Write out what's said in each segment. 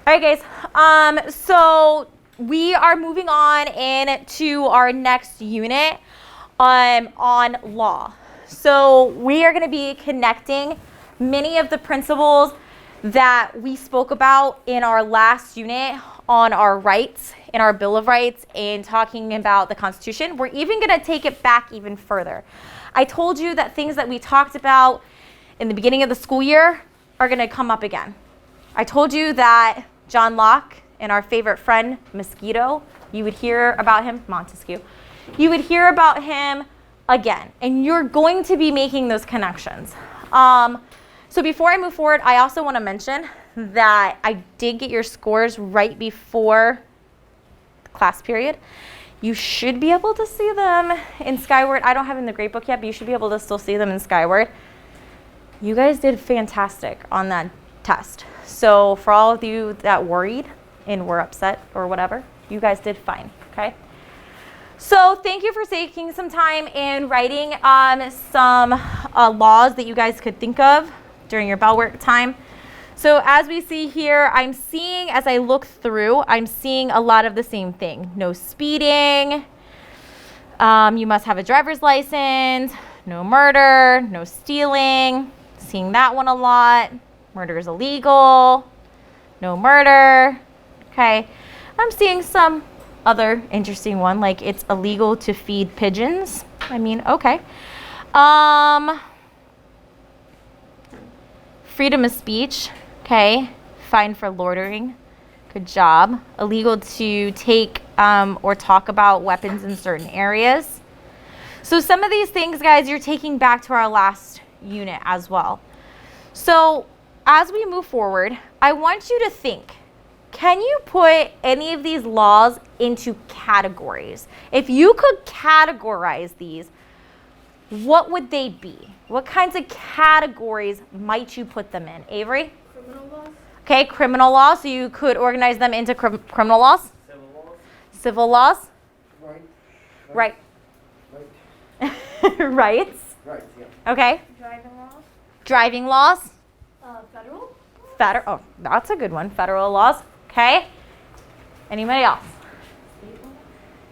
All right, guys. So we are moving on into our next unit on law. So we are going to be connecting many of the principles that we spoke about in our last unit on our rights, in our Bill of Rights, and talking about the Constitution. We're even going to take it back even further. I told you that things that we talked about in the beginning of the school year are going to come up again. I told you that John Locke and our favorite friend, Mosquito, you would hear about him, Montesquieu, you would hear about him again, and you're going to be making those connections. So before I move forward, I also want to mention that I did get your scores right before the class period. You should be able to see them in Skyward. I don't have it in the grade book yet, but you should be able to still see them in Skyward. You guys did fantastic on that test. So for all of you that worried and were upset or whatever, you guys did fine, okay? So thank you for taking some time and writing some laws that you guys could think of during your bell work time. So as we see here, I'm seeing, as I look through, I'm seeing a lot of the same thing. No speeding, you must have a driver's license, no murder, no stealing, seeing that one a lot. Murder is illegal, no murder, okay. I'm seeing some other interesting one, like it's illegal to feed pigeons. I mean, okay. Freedom of speech, okay. Fine for loitering, good job. Illegal to take or talk about weapons in certain areas. So some of these things, guys, you're taking back to our last unit as well. So as we move forward, I want you to think, can you put any of these laws into categories? If you could categorize these, what would they be? What kinds of categories might you put them in? Avery? Criminal laws. Okay, criminal laws. So you could organize them into criminal laws? Civil laws. Civil laws? Right. Rights? Right, yeah. Okay. Driving laws. Driving laws? Federal. Oh, that's a good one. Federal laws. Okay. Anybody else?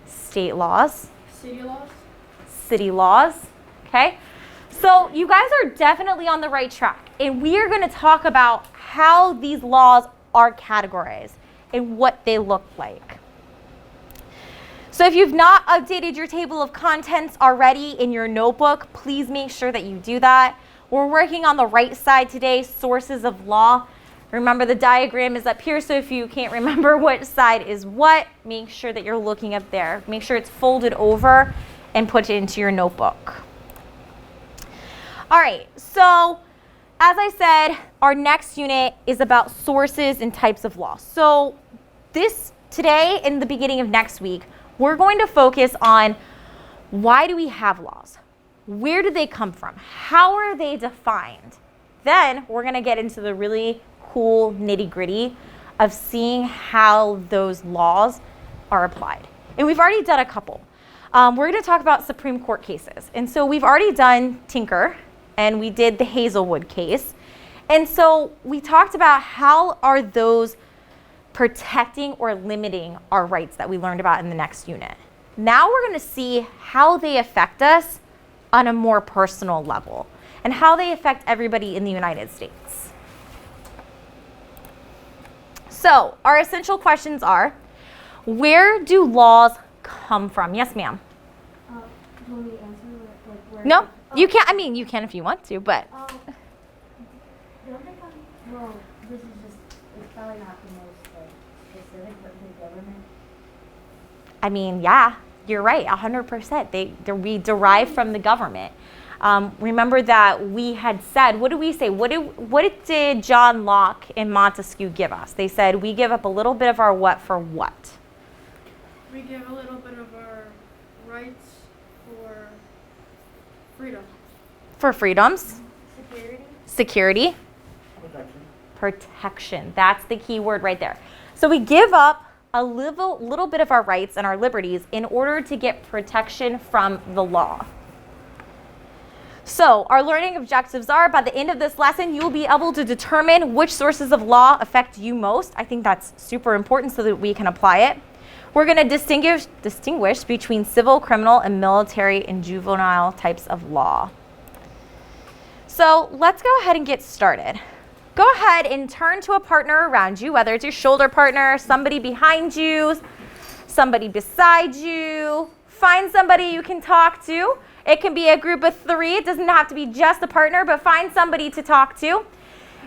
State laws. City laws. City laws. Okay. So you guys are definitely on the right track. And we are going to talk about how these laws are categorized and what they look like. So if you've not updated your table of contents already in your notebook, please make sure that you do that. We're working on the right side today, sources of law. Remember, the diagram is up here, so if you can't remember what side is what, make sure that you're looking up there. Make sure it's folded over and put it into your notebook. All right, so as I said, our next unit is about sources and types of law. So today and the beginning of next week, we're going to focus on why do we have laws? Where do they come from? How are they defined? Then we're going to get into the really cool nitty-gritty of seeing how those laws are applied. And we've already done a couple. We're going to talk about Supreme Court cases. And so we've already done Tinker, and we did the Hazelwood case. And so we talked about how are those protecting or limiting our rights that we learned about in the next unit. Now we're going to see how they affect us on a more personal level and how they affect everybody in the United States. So our essential questions are, where do laws come from? Yes, ma'am. Will we answer where? No, you can't. I mean, you can if you want to, but. Don't they come? Well, this is just. It's probably not the most specific, but the government. I mean, yeah, you're right, 100%. We derive from the government. Remember that we had said, what did we say? What did John Locke and Montesquieu give us? They said we give up a little bit of our what for what? We give a little bit of our rights for freedom. For freedoms. Security. Security. Protection. That's the key word right there. So we give up a little bit of our rights and our liberties in order to get protection from the law. So our learning objectives are, by the end of this lesson, you'll be able to determine which sources of law affect you most. I think that's super important so that we can apply it. We're going to distinguish between civil, criminal, and military and juvenile types of law. So let's go ahead and get started. Go ahead and turn to a partner around you, whether it's your shoulder partner, somebody behind you, somebody beside you. Find somebody you can talk to. It can be a group of 3. It doesn't have to be just a partner, but find somebody to talk to.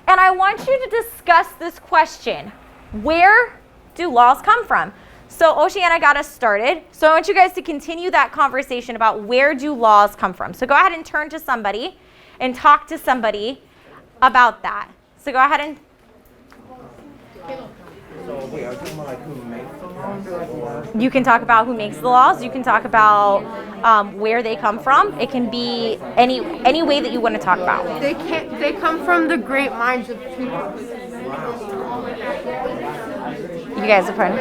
And I want you to discuss this question. Where do laws come from? So Oceana got us started. So I want you guys to continue that conversation about where do laws come from. So go ahead and turn to somebody and talk to somebody about that. So go ahead and... So wait, are you talking about like who makes the laws? You can talk about who makes the laws. You can talk about where they come from. It can be any way that you want to talk about. They come from the great minds of people. You guys have heard.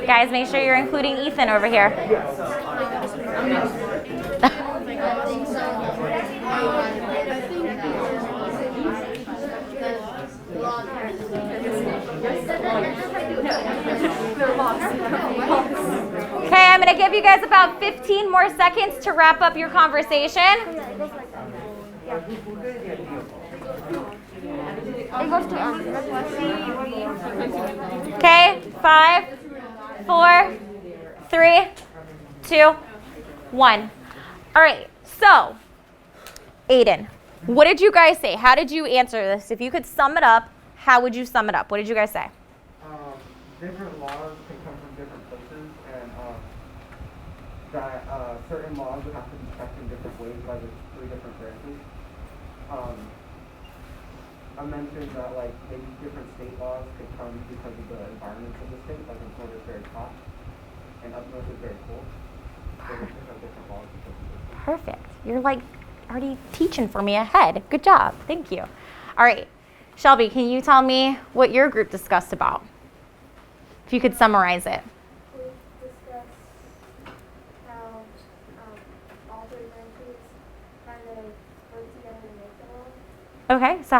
Guys, make sure you're including Ethan over here. Okay, I'm going to give you guys about 15 more seconds to wrap up your conversation. Okay, 5, 4, 3, 2, 1. All right, so Aiden, what did you guys say? How did you answer this? If you could sum it up, how would you sum it up? What did you guys say? Different laws can come from different places, and that certain laws would have to be checked in different ways by the 3 different branches. I mentioned that like maybe different state laws could come because of the environments of the state. Like in Florida, it's very hot, and up north is very cold. So we could have different laws because of this. Perfect. You're like already teaching for me ahead. Good job. Thank you. All right. Shelby, can you tell me what your group discussed about? If you could summarize it. We discussed how all 3 branches kind of work together to make the law. Okay, so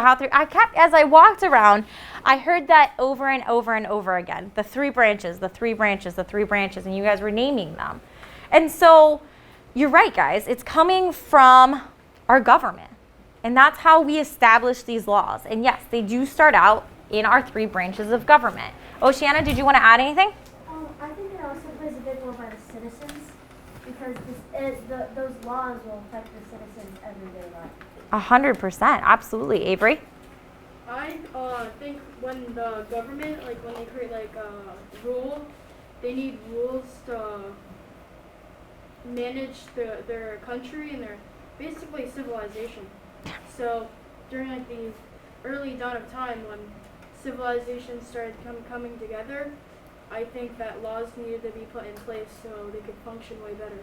as I walked around, I heard that over and over and over again. The 3 branches, the 3 branches, the 3 branches, and you guys were naming them. And so you're right, guys. It's coming from our government. And that's how we establish these laws. And yes, they do start out in our 3 branches of government. Oceana, did you want to add anything? I think it also plays a big role by the citizens, because those laws will affect the citizens' everyday life. 100%, absolutely. Avery? I think when the government, like when they create like a rule, they need rules to manage their country and their basically civilization. So during like the early dawn of time when civilization started coming together, I think that laws needed to be put in place so they could function way better.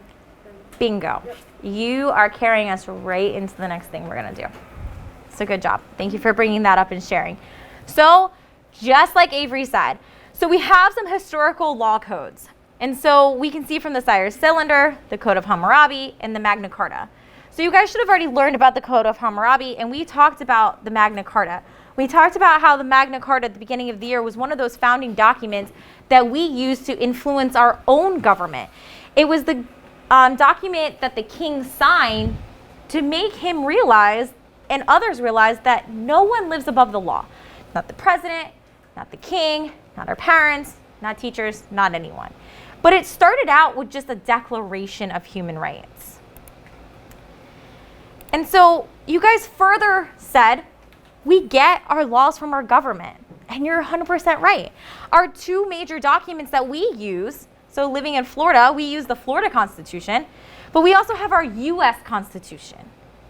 Bingo. Yep. You are carrying us right into the next thing we're going to do. So good job. Thank you for bringing that up and sharing. So just like Avery said, so we have some historical law codes. And so we can see from the Sire Cylinder, the Code of Hammurabi, and the Magna Carta. So you guys should have already learned about the Code of Hammurabi, and we talked about the Magna Carta. We talked about how the Magna Carta at the beginning of the year was one of those founding documents that we used to influence our own government. It was the document that the king signed to make him realize and others realize that no one lives above the law. Not the president, not the king, not our parents, not teachers, not anyone. But it started out with just a declaration of human rights. And so you guys further said, we get our laws from our government. And you're 100% right. Our 2 major documents that we use, so living in Florida, we use the Florida Constitution, but we also have our U.S. Constitution.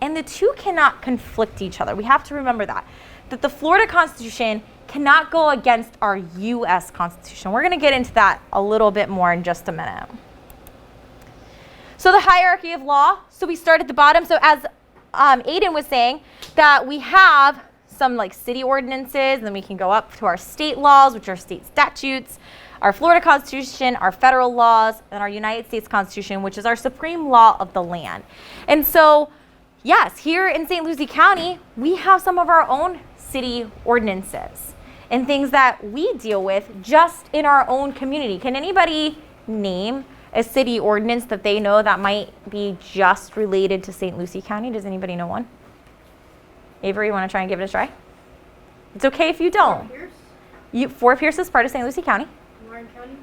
And the 2 cannot conflict each other. We have to remember that the Florida Constitution cannot go against our U.S. Constitution. We're going to get into that a little bit more in just a minute. So the hierarchy of law. So we start at the bottom. So as Aiden was saying, that we have some like city ordinances, and then we can go up to our state laws, which are state statutes, our Florida Constitution, our federal laws, and our United States Constitution, which is our supreme law of the land. And so, yes, here in St. Lucie County, we have some of our own city ordinances and things that we deal with just in our own community. Can anybody name a city ordinance that they know that might be just related to St. Lucie County? Does anybody know one? Avery, you want to try and give it a try? It's okay if you don't. Fort Pierce is part of St. Lucie County. Warren County.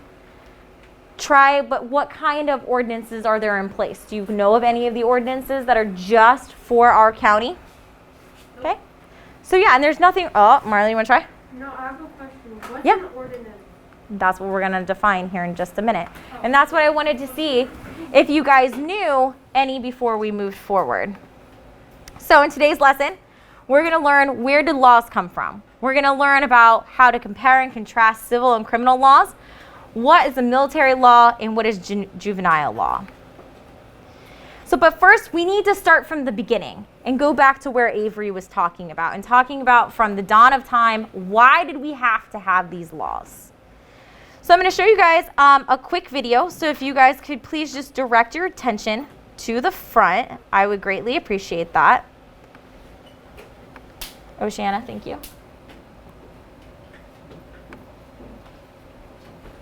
Try, but what kind of ordinances are there in place? Do you know of any of the ordinances that are just for our county? Nope. Okay. So yeah, and there's nothing, oh, Marley, you want to try? No, I have a question. What's Yeah. an ordinance? That's what we're going to define here in just a minute. And that's what I wanted to see if you guys knew any before we moved forward. So in today's lesson, we're going to learn, where did laws come from? We're going to learn about how to compare and contrast civil and criminal laws. What is a military law and what is juvenile law? So, but first we need to start from the beginning and go back to where Avery was talking about from the dawn of time, why did we have to have these laws? So I'm going to show you guys a quick video. So if you guys could please just direct your attention to the front, I would greatly appreciate that. Oceana, thank you.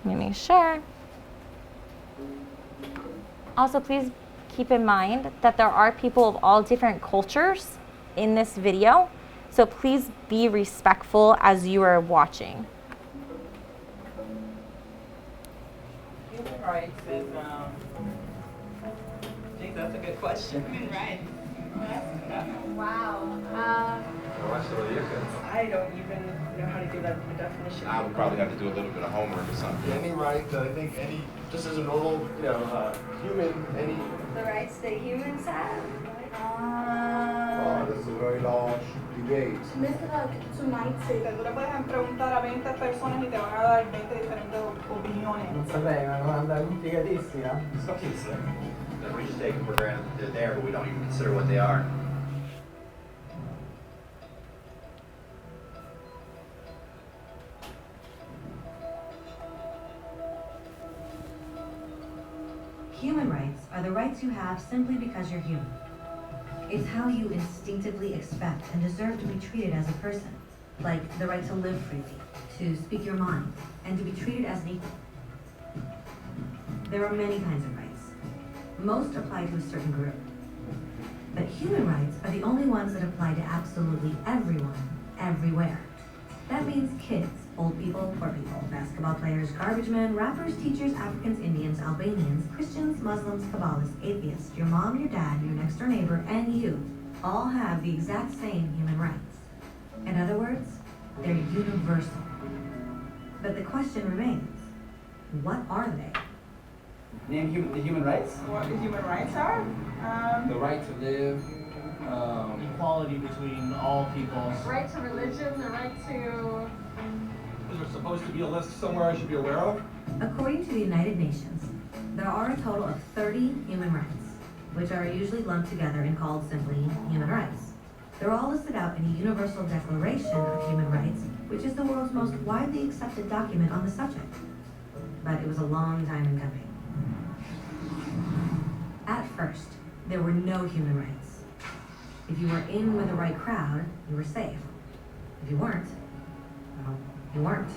Let me make sure. Also, please keep in mind that there are people of all different cultures in this video. So please be respectful as you are watching. Human rights is, geez, that's a good question. Human rights. Wow. I don't even know how to give that the definition. I would probably have to do a little bit of homework or something. Any right, I think any, just as a normal, human, any. The rights that humans have? Oh, this is a very large debate. To mindset. Tú le puedes preguntar a 20 personas y te van a dar 20 diferentes opiniones. Non saprei, ma è una domanda complicatissima. We just take them for granted that they're there, but we don't even consider what they are. Human rights are the rights you have simply because you're human. It's how you instinctively expect and deserve to be treated as a person, like the right to live freely, to speak your mind, and to be treated as an equal. There are many kinds of rights. Most apply to a certain group. But human rights are the only ones that apply to absolutely everyone, everywhere. That means kids, old people, poor people, basketball players, garbage men, rappers, teachers, Africans, Indians, Albanians, Christians, Muslims, Kabbalists, atheists, your mom, your dad, your next door neighbor, and you all have the exact same human rights. In other words, they're universal. But the question remains, what are they? Name the human rights? What the human rights are? The right to live, Equality between all peoples. Right to religion, the right to... Is there supposed to be a list somewhere I should be aware of? According to the United Nations, there are a total of 30 human rights, which are usually lumped together and called simply human rights. They're all listed out in a Universal Declaration of Human Rights, which is the world's most widely accepted document on the subject. But it was a long time in coming. At first, there were no human rights. If you were in with the right crowd, you were safe. If you weren't, well, you weren't.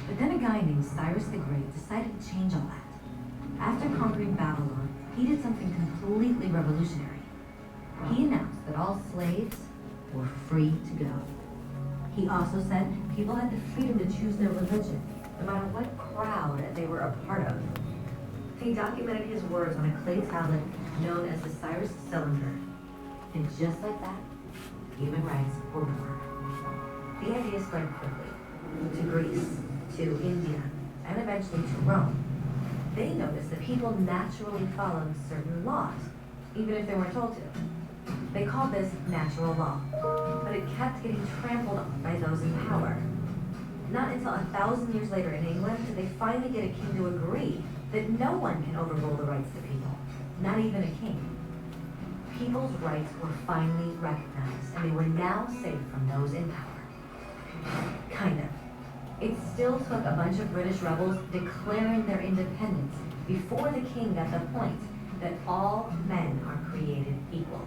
But then a guy named Cyrus the Great decided to change all that. After conquering Babylon, he did something completely revolutionary. He announced that all slaves were free to go. He also said people had the freedom to choose their religion, no matter what crowd they were a part of. He documented his words on a clay tablet known as the Cyrus Cylinder. And just like that, human rights were born. The idea spread quickly to Greece, to India, and eventually to Rome. They noticed that people naturally followed certain laws, even if they weren't told to. They called this natural law, but it kept getting trampled on by those in power. Not until 1,000 years later in England did they finally get a king to agree that no one can overrule the rights of people, not even a king. people's rights were finally recognized, and they were now safe from those in power. Kind of. It still took a bunch of British rebels declaring their independence before the king got the point that all men are created equal.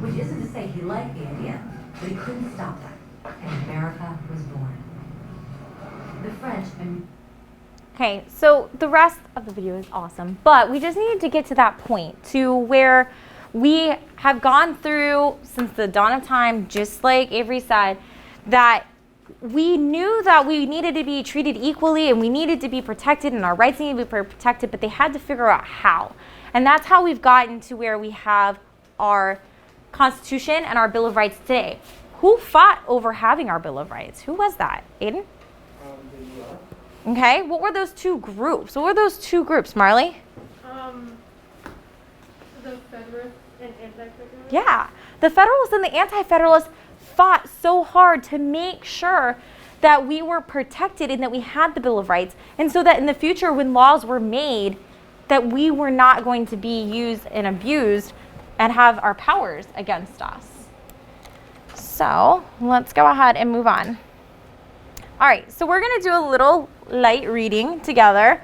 Which isn't to say he liked the idea, but he couldn't stop that, and America was born. The French and Okay, so the rest of the video is awesome, but we just needed to get to that point to where we have gone through since the dawn of time, just like Avery said, that we knew that we needed to be treated equally and we needed to be protected and our rights needed to be protected, but they had to figure out how. And that's how we've gotten to where we have our Constitution and our Bill of Rights today. Who fought over having our Bill of Rights? Who was that? Aiden? The U.S. Okay, what were those two groups? What were those two groups, Marley? The Federalists and Anti-Federalists. Yeah, the Federalists and the Anti-Federalists fought so hard to make sure that we were protected and that we had the Bill of Rights, and so that in the future when laws were made, that we were not going to be used and abused and have our powers against us. So let's go ahead and move on. All right, so we're gonna do a little light reading together.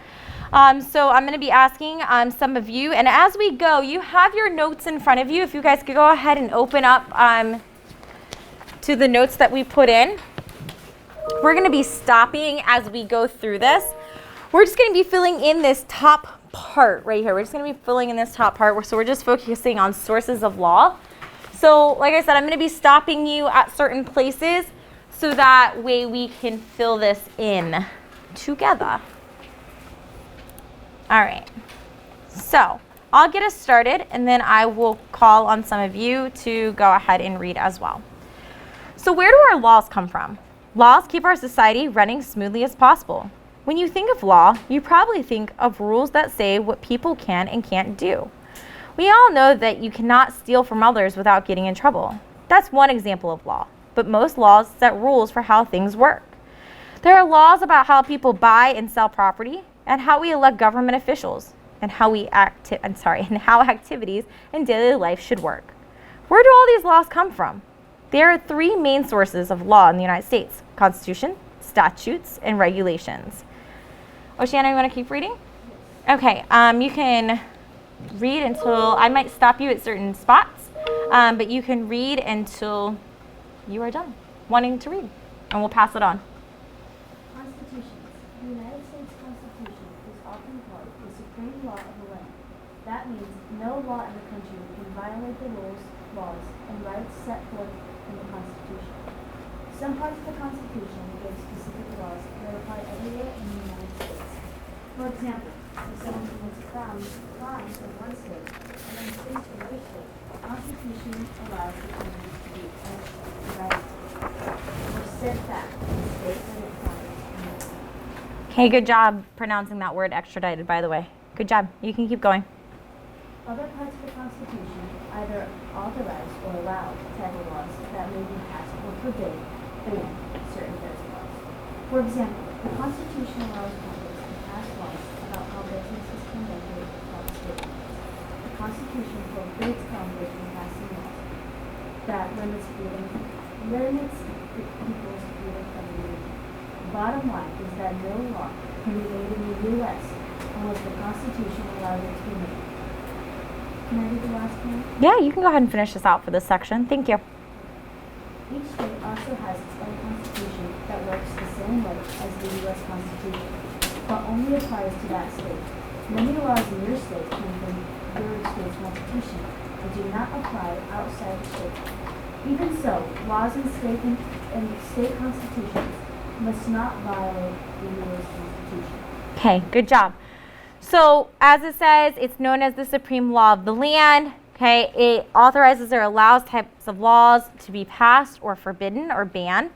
So I'm gonna be asking some of you, and as we go, you have your notes in front of you. If you guys could go ahead and open up to the notes that we put in. We're gonna be stopping as we go through this. We're just gonna be filling in this top part right here. We're just gonna be filling in this top part. So we're just focusing on sources of law. So like I said, I'm gonna be stopping you at certain places so that way we can fill this in together. All right, so I'll get us started and then I will call on some of you to go ahead and read as well. So where do our laws come from? Laws keep our society running smoothly as possible. When you think of law, you probably think of rules that say what people can and can't do. We all know that you cannot steal from others without getting in trouble. That's one example of law, but most laws set rules for how things work. There are laws about how people buy and sell property, and how we elect government officials, and how activities in daily life should work. Where do all these laws come from? There are three main sources of law in the United States: Constitution, statutes, and regulations. Oceana, you want to keep reading? Okay, you can read until, I might stop you at certain spots, but you can read until you are done wanting to read, and we'll pass it on. Constitutions. The United States Constitution is often called the supreme law of the land. That means no law in the country can violate the rules, laws, and rights set forth in the Constitution. Some parts of the Constitution give specific laws that apply everywhere in the United States. For example, if someone commits a crime in one state and then states another state, the Constitution allows the criminals to be extradited or sent back to the state where they committed. Okay, good job pronouncing that word extradited, by the way. Good job. You can keep going. Other parts of the Constitution either authorize or allow federal laws that may be passed or forbid, ban certain federal laws. For example, the Constitution allows Congress to pass laws about how business is conducted across state lines. The Constitution forbids Congress from passing laws that limits people's freedom of religion. Bottom line is that no law can be made in the U.S. unless the Constitution allows it to be made. Can I read the last one? Yeah, you can go ahead and finish this out for this section. Thank you. Each state also has its own constitution that works the same way as the U.S. Constitution, but only applies to that state. Many laws in your state come from your state's constitution and do not apply outside the state. Even so, laws in state constitutions must not violate the U.S. Constitution. Okay, good job. So as it says, it's known as the supreme law of the land. Okay, it authorizes or allows types of laws to be passed or forbidden or banned.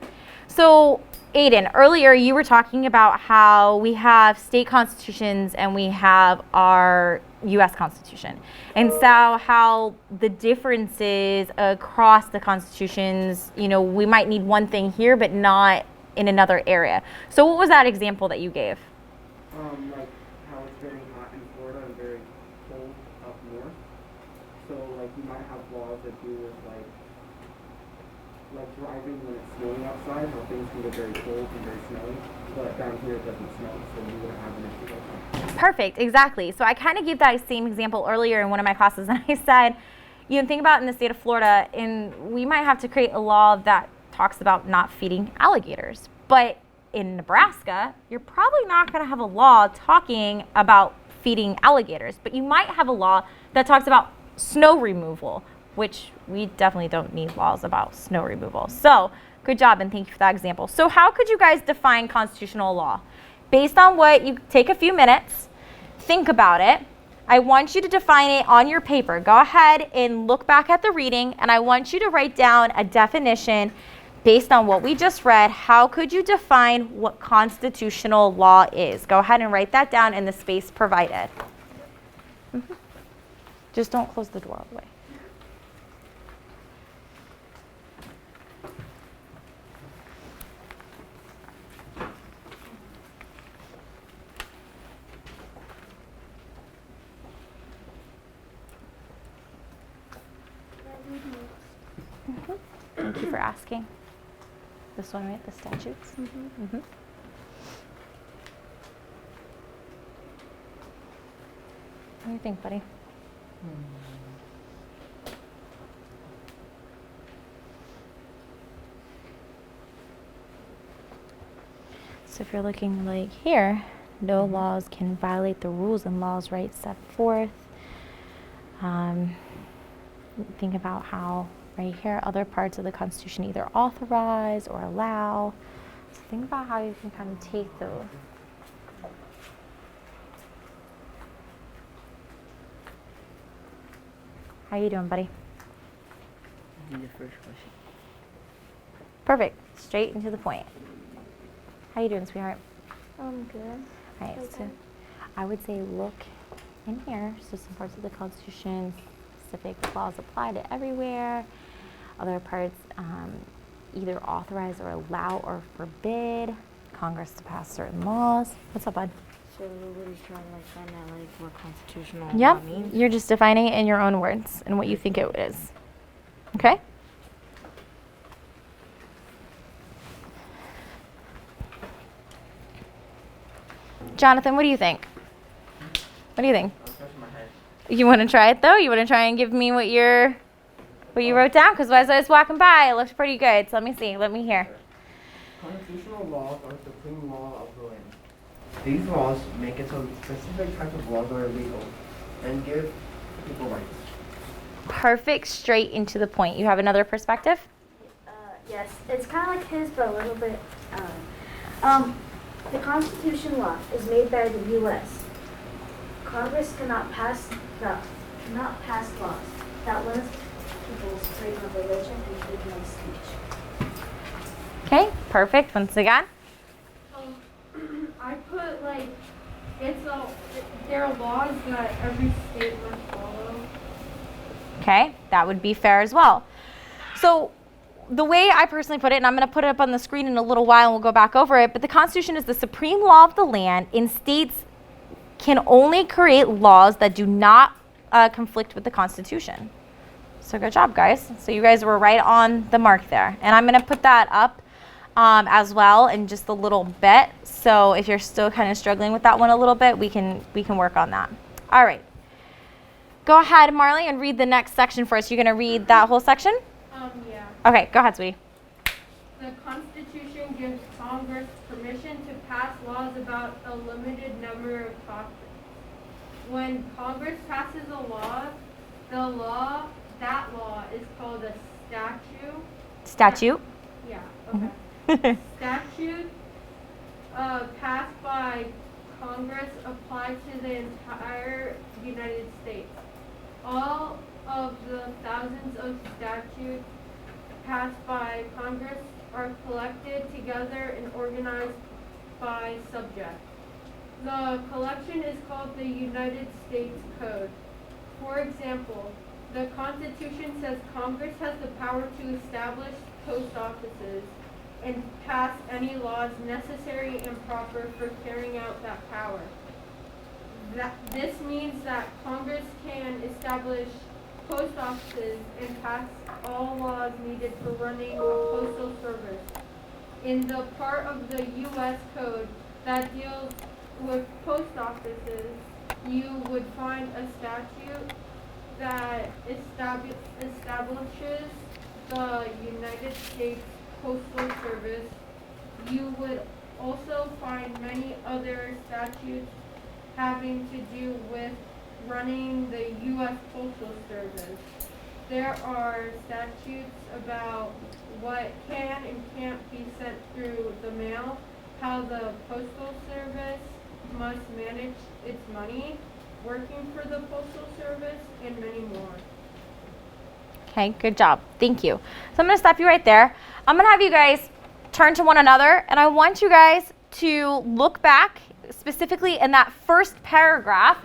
So Aiden, earlier you were talking about how we have state constitutions and we have our U.S. Constitution. And so how the differences across the constitutions, you know, we might need one thing here but not in another area. So what was that example that you gave? Like how it's very hot in Florida and very cold up north. So like you might have laws that do with like driving when it's snowing outside, how things can get very cold and very snowy. But down here it doesn't snow, so you wouldn't have an issue like that. Perfect, exactly. So I kind of gave that same example earlier in one of my classes, and I said, you know, think about in the state of Florida, and we might have to create a law that talks about not feeding alligators. But in Nebraska, you're probably not going to have a law talking about feeding alligators, but you might have a law that talks about snow removal, which we definitely don't need laws about snow removal. So good job, and thank you for that example. So how could you guys define constitutional law? Based on what you take a few minutes, think about it. I want you to define it on your paper. Go ahead and look back at the reading, and I want you to write down a definition based on what we just read. How could you define what constitutional law is? Go ahead and write that down in the space provided. Just don't close the door all the way. Thank you for asking. This one, right? The statutes? What do you think, buddy? So if you're looking like here, no laws can violate the rules and laws rights set forth. Think about how right here other parts of the Constitution either authorize or allow. So think about how you can kind of take those. How you doing, buddy? The first question. Perfect. Straight and to the point. How you doing, sweetheart? I'm good. All right, so I would say look in here. So some parts of the Constitution, specific laws apply to everywhere. Other parts either authorize or allow or forbid Congress to pass certain laws. What's up, bud? So nobody's trying to find out what constitutional Yep, law means? you're just defining it in your own words and what you think it is. Okay? Jonathan, what do you think? What do you think? I'm scratching my head. You want to try it though? You want to try and give me what you wrote down? Because as I was walking by, it looked pretty good. So let me see. Let me hear. Constitutional laws are supreme law of the land. These laws make it so specific types of laws are illegal and give people rights. Perfect, straight into the point. You have another perspective? Yes, it's kind of like his, but a little bit. The Constitution law is made by the U.S. Congress cannot pass laws that limit people's freedom of religion and freedom of speech. Okay, perfect. Once again. I put there are laws that every state must follow. Okay, that would be fair as well. So the way I personally put it, and I'm going to put it up on the screen in a little while and we'll go back over it, but the Constitution is the supreme law of the land, and states can only create laws that do not conflict with the Constitution. So good job, guys. So you guys were right on the mark there. And I'm going to put that up as well in just a little bit. So if you're still kind of struggling with that one a little bit, we can work on that. All right. Go ahead, Marley, and read the next section for us. You're going to read that whole section? Yeah. Okay, go ahead, sweetie. The Constitution gives Congress permission to pass laws about a limited number of topics. When Congress passes a law, that law is called a statute. Statute? Yeah, okay. Statute passed by Congress apply to the entire United States. All of the thousands of statutes passed by Congress are collected together and organized by subject. The collection is called the United States Code. For example, the Constitution says Congress has the power to establish post offices and pass any laws necessary and proper for carrying out that power. This means that Congress can establish post offices and pass all laws needed for running a postal service. In the part of the U.S. Code that deals with post offices, you would find a statute that establishes the United States Postal Service. You would also find many other statutes having to do with running the U.S. Postal Service. There are statutes about what can and can't be sent through the mail, how the Postal Service must manage its money, working for the Postal Service, and many more. Okay, good job. Thank you. So I'm going to stop you right there. I'm going to have you guys turn to one another, and I want you guys to look back specifically in that first paragraph,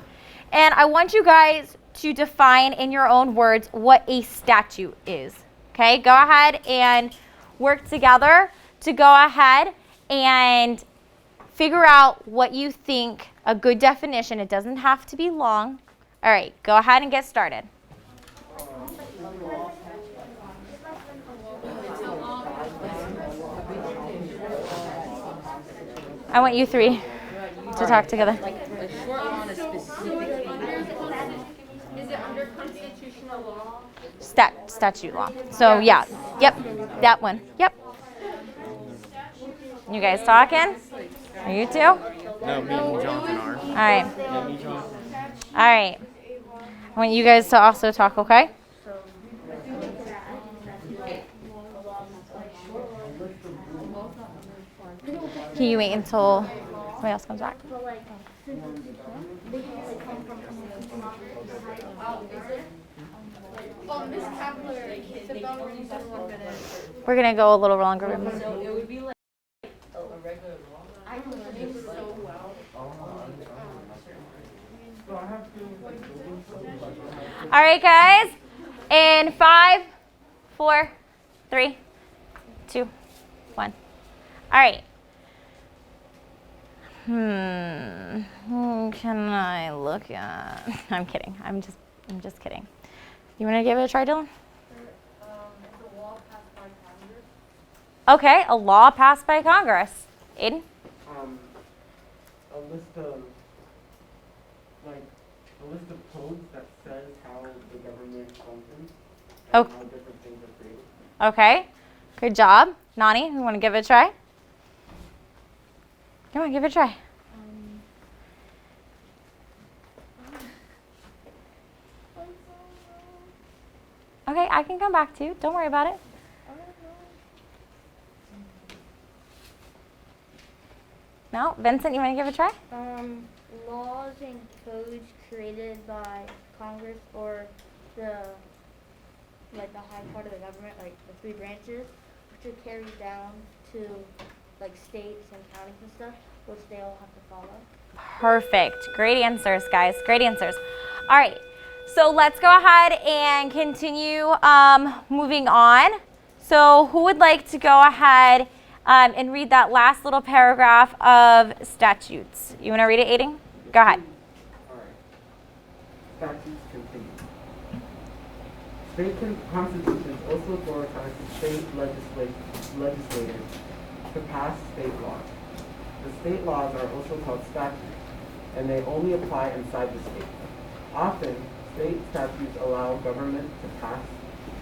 and I want you guys to define in your own words what a statute is. Okay, go ahead and work together to go ahead and figure out what you think a good definition. It doesn't have to be long. All right, go ahead and get started. I want you three to talk together. Is it under constitutional law? Statute law. So yeah, yep, that one. Yep. You guys talking? Are you two? No, me and Jonathan are. All right. Yeah, me and Jonathan. All right. I want you guys to also talk, okay? Can you wait until somebody else comes back? Oh, Miss Kappler, sit down with you for 1 minute. We're going to go a little longer. So it would be like a regular law. I'm learning so well. All right, guys. In 5, 4, 3, 2, 1. All right. Who can I look at? I'm kidding. I'm just kidding. You want to give it a try, Dylan? It's a law passed by Congress. Okay, a law passed by Congress. Aiden? A list of codes that says how the government functions and Oh. how different things are created. Okay. Good job. Nani, you want to give it a try? Come on, give it a try. Okay, I can come back to you. Don't worry about it. No? Vincent, you want to give it a try? Laws and codes created by Congress or the high part of the government, like the 3 branches, which are carried down to like states and counties and stuff, which they all have to follow. Perfect. Great answers, guys. Great answers. All right. So let's go ahead and continue moving on. So who would like to go ahead and read that last little paragraph of statutes? You want to read it, Aiden? Go ahead. All right. Statutes continue. State constitutions also authorize the state legislators to pass state laws. The state laws are also called statutes, and they only apply inside the state. Often, state statutes allow government to pass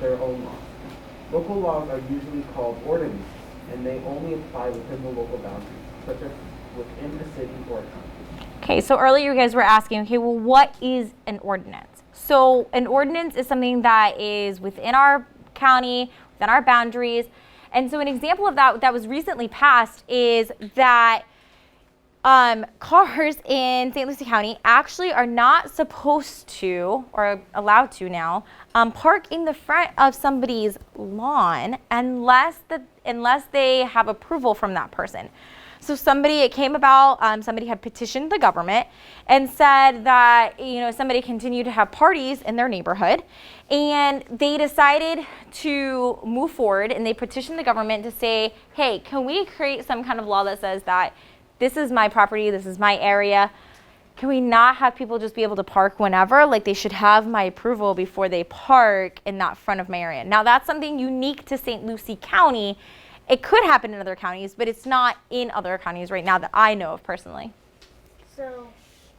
their own laws. Local laws are usually called ordinances, and they only apply within the local boundaries, such as within a city or a county. Okay, so earlier you guys were asking, okay, well, what is an ordinance? So an ordinance is something that is within our county, within our boundaries. And so an example of that was recently passed is that cars in St. Lucie County actually are not supposed to, or allowed to now, park in the front of somebody's lawn unless they have approval from that person. So it came about, somebody had petitioned the government and said that, somebody continued to have parties in their neighborhood, and they decided to move forward and they petitioned the government to say, hey, can we create some kind of law that says that this is my property, this is my area, can we not have people just be able to park whenever? Like, they should have my approval before they park in that front of my area. Now, that's something unique to St. Lucie County. It could happen in other counties, but it's not in other counties right now that I know of personally. So,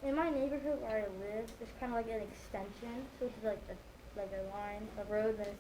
in my neighborhood where I live, there's kind of like an extension, so it's like a line, a road that